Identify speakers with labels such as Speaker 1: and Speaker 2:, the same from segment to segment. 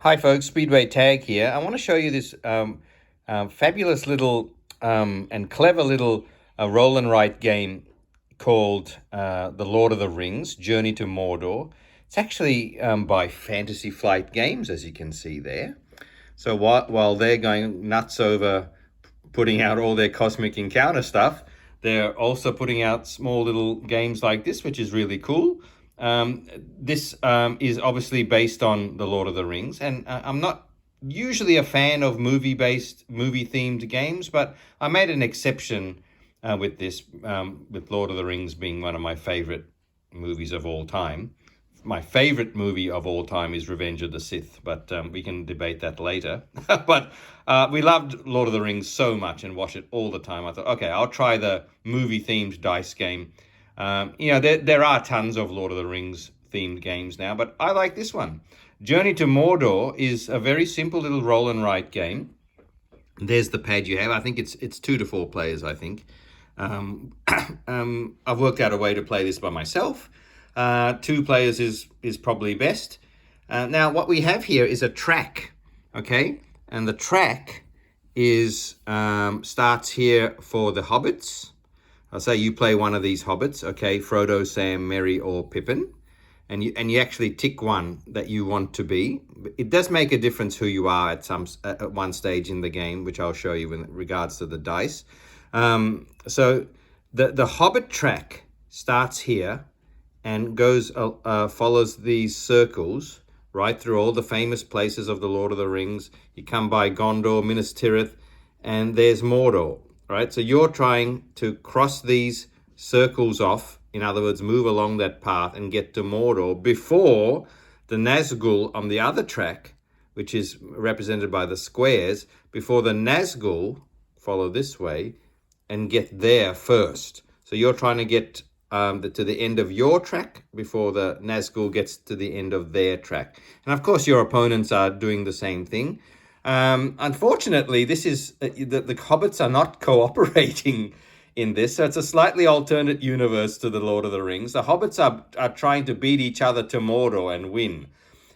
Speaker 1: Hi folks, Speedway Tag here. I want to show you this fabulous little and clever little roll and write game called The Lord of the Rings, Journey to Mordor. It's actually by Fantasy Flight Games, as you can see there. So while they're going nuts over putting out all their Cosmic Encounter stuff, they're also putting out small little games like this, which is really cool. This is obviously based on The Lord of the Rings, and I'm not usually a fan of movie-themed games, but I made an exception with this, with Lord of the Rings being one of my favorite movies of all time. My favorite movie of all time is Revenge of the Sith, but we can debate that later. But we loved Lord of the Rings so much and watched it all the time. I thought, okay, I'll try the movie-themed dice game. There are tons of Lord of the Rings themed games now, but I like this one. Journey to Mordor is a very simple little roll and write game. There's the pad you have. I think it's 2 to 4 players, I think. I've worked out a way to play this by myself. 2 players is probably best. Now, what we have here is a track, okay? And the track is starts here for the hobbits. I'll say you play one of these hobbits, okay? Frodo, Sam, Merry, or Pippin. And you actually tick one that you want to be. It does make a difference who you are at one stage in the game, which I'll show you in regards to the dice. So the Hobbit track starts here and goes follows these circles right through all the famous places of the Lord of the Rings. You come by Gondor, Minas Tirith, and there's Mordor, right? So you're trying to cross these circles off, in other words, move along that path and get to Mordor before the Nazgul on the other track, which is represented by the squares, before the Nazgul follow this way and get there first. So you're trying to get to the end of your track before the Nazgul gets to the end of their track. And of course, your opponents are doing the same thing. Unfortunately, this is the hobbits are not cooperating in this, so it's a slightly alternate universe to the Lord of the Rings. The hobbits are trying to beat each other to Mordor and win,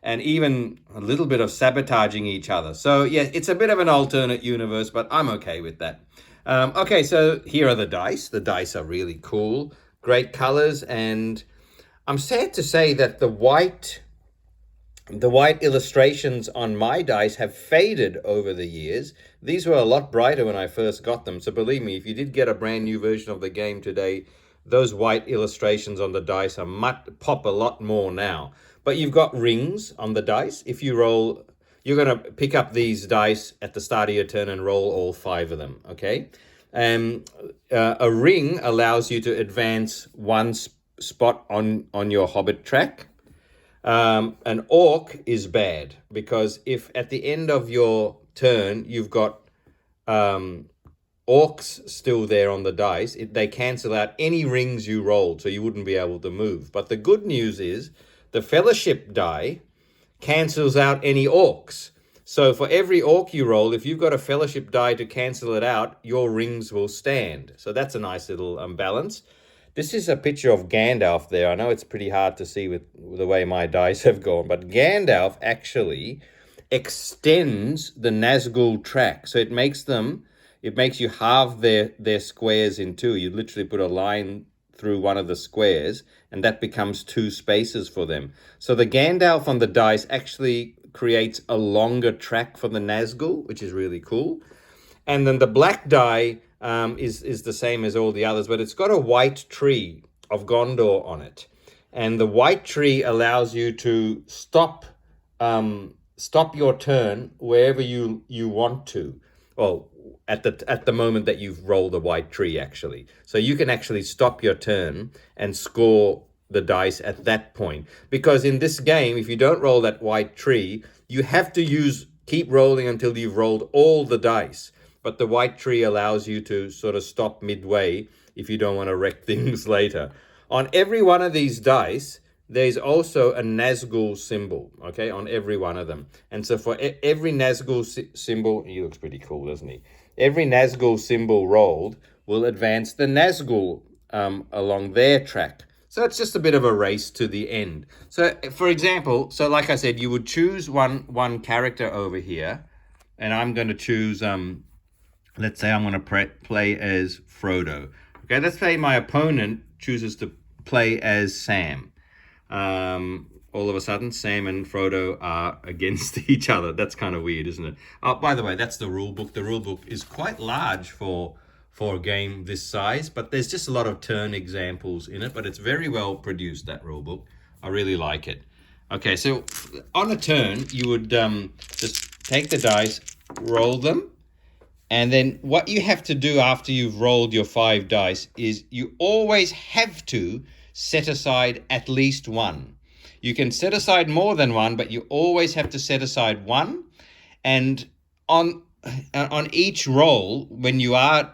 Speaker 1: and even a little bit of sabotaging each other. So yeah, it's a bit of an alternate universe, but I'm okay with that. Okay, so here are the dice. The dice are really cool, great colors, and I'm sad to say that the white illustrations on my dice have faded over the years. These were a lot brighter when I first got them. So believe me, if you did get a brand new version of the game today, those white illustrations on the dice pop a lot more now. But you've got rings on the dice. If you roll, you're going to pick up these dice at the start of your turn and roll all 5 of them, okay? A ring allows you to advance one spot on your Hobbit track. An orc is bad because if at the end of your turn you've got orcs still there on the dice, they cancel out any rings you rolled, so you wouldn't be able to move. But the good news is the fellowship die cancels out any orcs. So for every orc you roll, if you've got a fellowship die to cancel it out, your rings will stand. So that's a nice little balance. This is a picture of Gandalf there. I know it's pretty hard to see with the way my dice have gone, but Gandalf actually extends the Nazgul track. So it makes you halve their squares in 2. You literally put a line through one of the squares, and that becomes 2 spaces for them. So the Gandalf on the dice actually creates a longer track for the Nazgul, which is really cool. And then the black die is the same as all the others, but it's got a white tree of Gondor on it. And the white tree allows you to stop your turn wherever you want to. Well, at the moment that you've rolled the white tree, actually. So you can actually stop your turn and score the dice at that point. Because in this game, if you don't roll that white tree, you have to keep rolling until you've rolled all the dice. But the white tree allows you to sort of stop midway if you don't want to wreck things later. On every one of these dice, there's also a Nazgul symbol, okay, on every one of them. And so for every Nazgul symbol, he looks pretty cool, doesn't he? Every Nazgul symbol rolled will advance the Nazgul along their track. So it's just a bit of a race to the end. So for example, so like I said, you would choose one character over here, and I'm going to choose, let's say I'm going to play as Frodo. Okay, let's say my opponent chooses to play as Sam. All of a sudden, Sam and Frodo are against each other. That's kind of weird, isn't it? Oh, by the way, that's the rule book. The rule book is quite large for a game this size, but there's just a lot of turn examples in it, but it's very well produced, that rule book. I really like it. Okay, so on a turn, you would just take the dice, roll them, and then what you have to do after you've rolled your 5 dice is you always have to set aside at least one. You can set aside more than one, but you always have to set aside one. And on each roll, when you are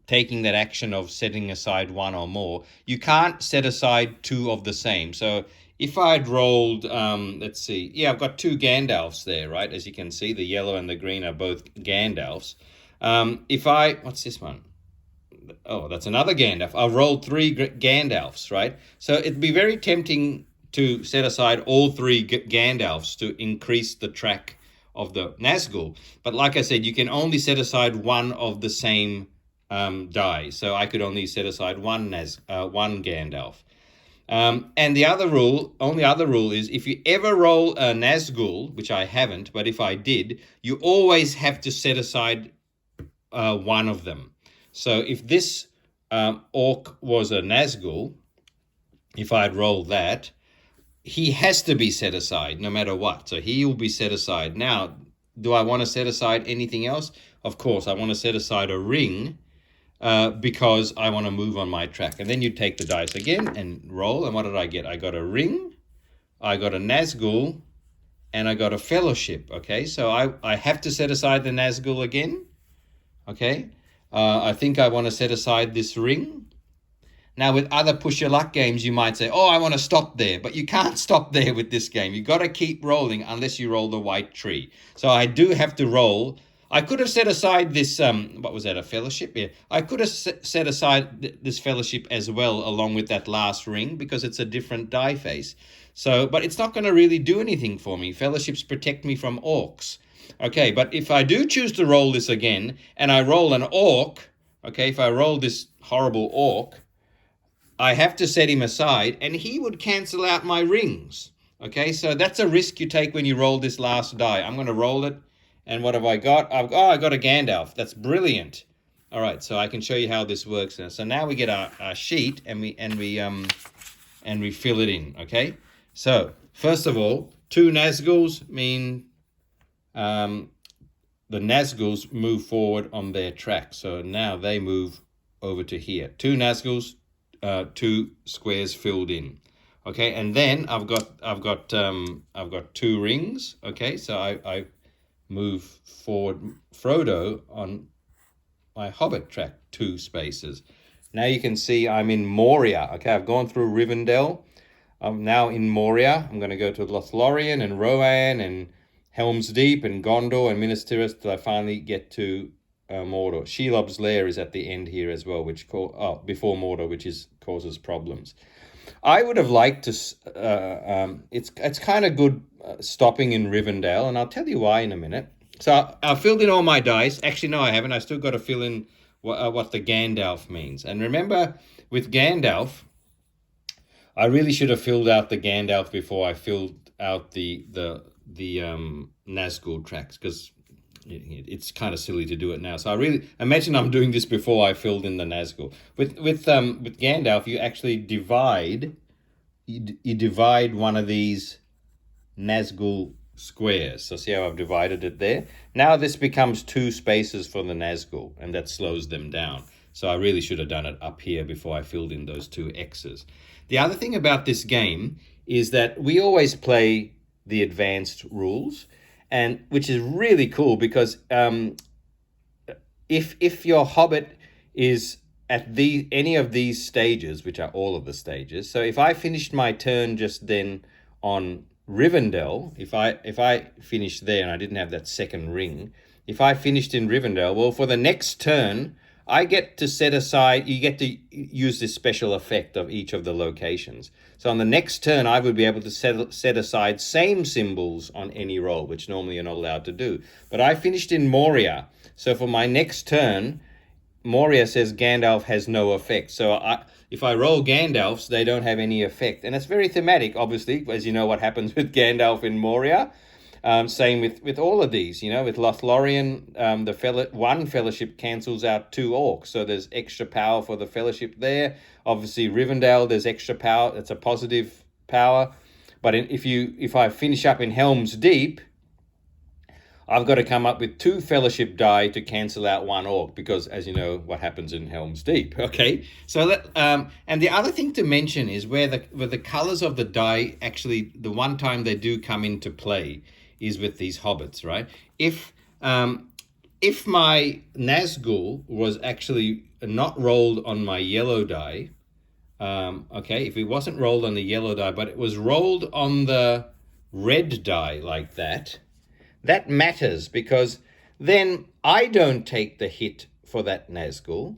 Speaker 1: taking that action of setting aside one or more, you can't set aside 2 of the same. So if I'd rolled, let's see, yeah, I've got 2 Gandalfs there, right? As you can see, the yellow and the green are both Gandalfs. What's this one? Oh, that's another Gandalf. I've rolled 3 Gandalfs, right? So it'd be very tempting to set aside all 3 Gandalfs to increase the track of the Nazgul. But like I said, you can only set aside one of the same die. So I could only set aside one Gandalf. And the only other rule is if you ever roll a Nazgul, which I haven't, but if I did, you always have to set aside one of them. So if this orc was a Nazgul, if I'd rolled that, he has to be set aside no matter what. So he will be set aside. Now, do I want to set aside anything else? Of course, I want to set aside a ring because I want to move on my track. And then you take the dice again and roll. And what did I get? I got a ring, I got a Nazgul, and I got a fellowship. Okay, so I have to set aside the Nazgul again. Okay, I think I want to set aside this ring. Now, with other push your luck games, you might say, oh, I want to stop there. But you can't stop there with this game. You've got to keep rolling unless you roll the white tree. So I do have to roll. I could have set aside this, what was that, a fellowship? Yeah, I could have set aside this fellowship as well along with that last ring because it's a different die face. So, but it's not going to really do anything for me. Fellowships protect me from orcs. Okay, but if I do choose to roll this again and I roll an orc, okay, if I roll this horrible orc, I have to set him aside and he would cancel out my rings. Okay, so that's a risk you take when you roll this last die. I'm going to roll it. And what have I got? I got a Gandalf. That's brilliant. All right, so I can show you how this works now. So now we get our sheet and we fill it in, okay? So, first of all, 2 Nazguls mean the Nazguls move forward on their track. So now they move over to here. 2 Nazguls, 2 squares filled in. Okay, and then I've got 2 rings. Okay, so I move forward Frodo on my Hobbit track 2 spaces. Now you can see I'm in Moria. Okay, I've gone through Rivendell. I'm now in Moria. I'm going to go to Lothlorien and Rohan and Helm's Deep and Gondor and Minas Tirith till I finally get to Mordor. Shelob's Lair is at the end here as well, before Mordor, which causes problems. I would have liked to. It's kind of good stopping in Rivendell, and I'll tell you why in a minute. So I filled in all my dice. Actually, no, I haven't. I still got to fill in what the Gandalf means. And remember, with Gandalf, I really should have filled out the Gandalf before I filled out the Nazgul tracks because it's kind of silly to do it now. So I really imagine I'm doing this before I filled in the Nazgul. With Gandalf, you actually divide. You divide one of these Nazgul squares. So see how I've divided it there? Now this becomes 2 spaces for the Nazgul, and that slows them down. So I really should have done it up here before I filled in those 2 X's. The other thing about this game is that we always play the advanced rules, and which is really cool because if your Hobbit is at any of these stages, which are all of the stages, so if I finished my turn just then on Rivendell, if I finished there and I didn't have that second ring, if I finished in Rivendell, well, for the next turn, I get to set aside, you get to use this special effect of each of the locations. So on the next turn, I would be able to set aside same symbols on any roll, which normally you're not allowed to do. But I finished in Moria. So for my next turn, Moria says Gandalf has no effect. So if I roll Gandalfs, they don't have any effect. And it's very thematic, obviously, as you know what happens with Gandalf in Moria. Same with all of these, with Lothlorien, one fellowship cancels out 2 orcs, so there's extra power for the fellowship there. Obviously, Rivendell, there's extra power. It's a positive power. But if I finish up in Helm's Deep, I've got to come up with 2 fellowship die to cancel out 1 orc, because as you know what happens in Helm's Deep. Okay, so that and the other thing to mention is where the colors of the die actually, the one time they do come into play is with these hobbits, right? If my Nazgul was actually not rolled on my yellow die, okay, if it wasn't rolled on the yellow die, but it was rolled on the red die like that, that matters, because then I don't take the hit for that Nazgul,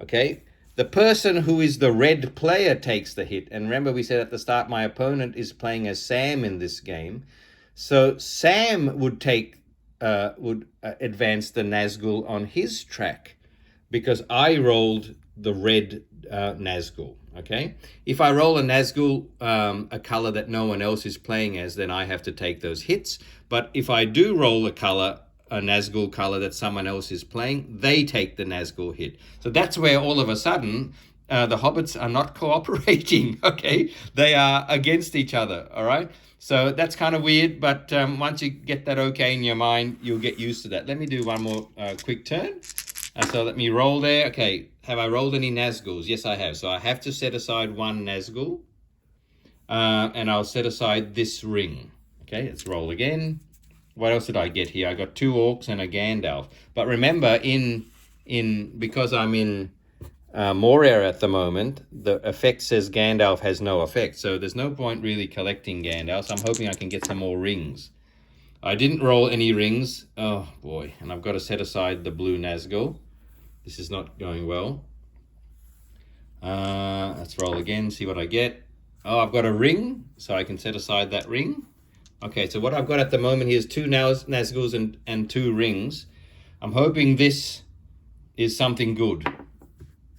Speaker 1: okay? The person who is the red player takes the hit. And remember, we said at the start, my opponent is playing as Sam in this game. So Sam would advance the Nazgul on his track, because I rolled the red Nazgul, okay? If I roll a Nazgul, a color that no one else is playing as, then I have to take those hits. But if I do roll a Nazgul color that someone else is playing, they take the Nazgul hit. So that's where all of a sudden the hobbits are not cooperating, okay? They are against each other, all right? So that's kind of weird, but once you get that okay in your mind, you'll get used to that. Let me do one more quick turn. So let me roll there. Okay, have I rolled any Nazguls? Yes, I have. So I have to set aside 1 Nazgul, and I'll set aside this ring. Okay, let's roll again. What else did I get here? I got 2 orcs and a Gandalf. But remember, because I'm in Moria at the moment, the effect says Gandalf has no effect, so there's no point really collecting Gandalf. So I'm hoping I can get some more rings. I didn't roll any rings. Oh boy, and I've got to set aside the blue Nazgul. This is not going well. Let's roll again, see what I get. Oh, I've got a ring, so I can set aside that ring. Okay, so what I've got at the moment here is 2 Nazguls and 2 rings. I'm hoping this is something good.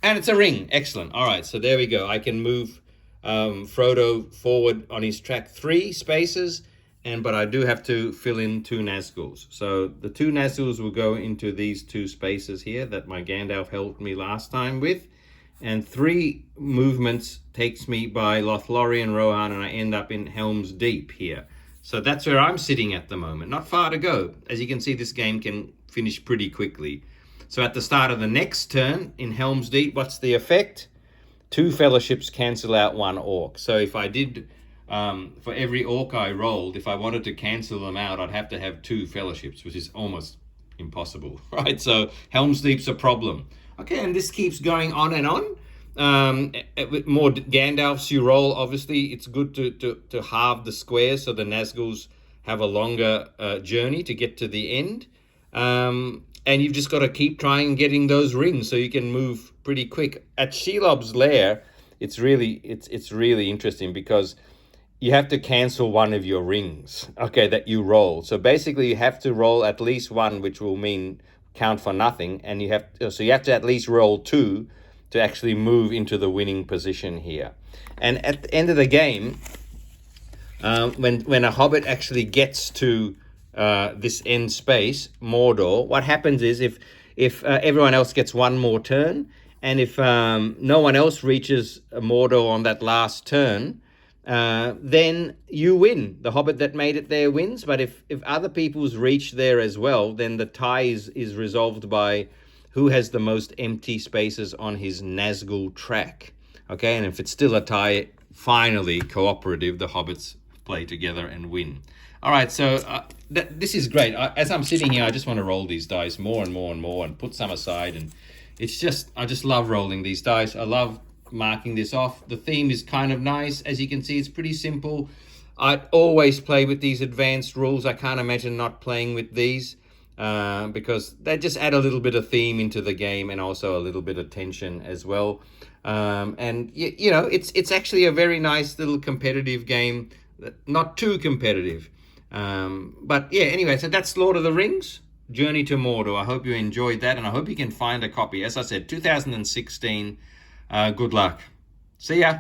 Speaker 1: And it's a ring. Excellent. All right, so there we go. I can move Frodo forward on his track 3 spaces, but I do have to fill in 2 Nazguls. So the 2 Nazguls will go into these 2 spaces here that my Gandalf helped me last time with. And 3 movements takes me by Lothlorien, Rohan, and I end up in Helm's Deep here. So that's where I'm sitting at the moment. Not far to go. As you can see, this game can finish pretty quickly. So at the start of the next turn in Helm's Deep, what's the effect? 2 fellowships cancel out 1 orc. So if I did, for every orc I rolled, if I wanted to cancel them out, I'd have to have 2 fellowships, which is almost impossible, right? So Helm's Deep's a problem. Okay, and this keeps going on and on. With more Gandalfs you roll, obviously, it's good to halve the squares so the Nazguls have a longer journey to get to the end. And you've just got to keep trying getting those rings so you can move pretty quick. At Shelob's Lair, it's really interesting because you have to cancel one of your rings, okay, that you roll. So basically you have to roll at least 1, which will mean count for nothing, and you have to at least roll 2 to actually move into the winning position here. And at the end of the game, when a hobbit actually gets to this end space, Mordor, what happens is if everyone else gets 1 more turn, and if no one else reaches Mordor on that last turn, then you win. The hobbit that made it there wins. But if other people's reach there as well, then the tie is resolved by who has the most empty spaces on his Nazgul track. Okay, and if it's still a tie, finally cooperative, the hobbits play together and win. All right, so this is great. As I'm sitting here, I just want to roll these dice more and more and more and put some aside. And I just love rolling these dice. I love marking this off. The theme is kind of nice. As you can see, it's pretty simple. I always play with these advanced rules. I can't imagine not playing with these. because they just add a little bit of theme into the game and also a little bit of tension as well. And you know, it's actually a very nice little competitive game, not too competitive. But yeah, anyway, so that's Lord of the Rings, Journey to Mordor. I hope you enjoyed that, and I hope you can find a copy. As I said, 2016. Good luck. See ya.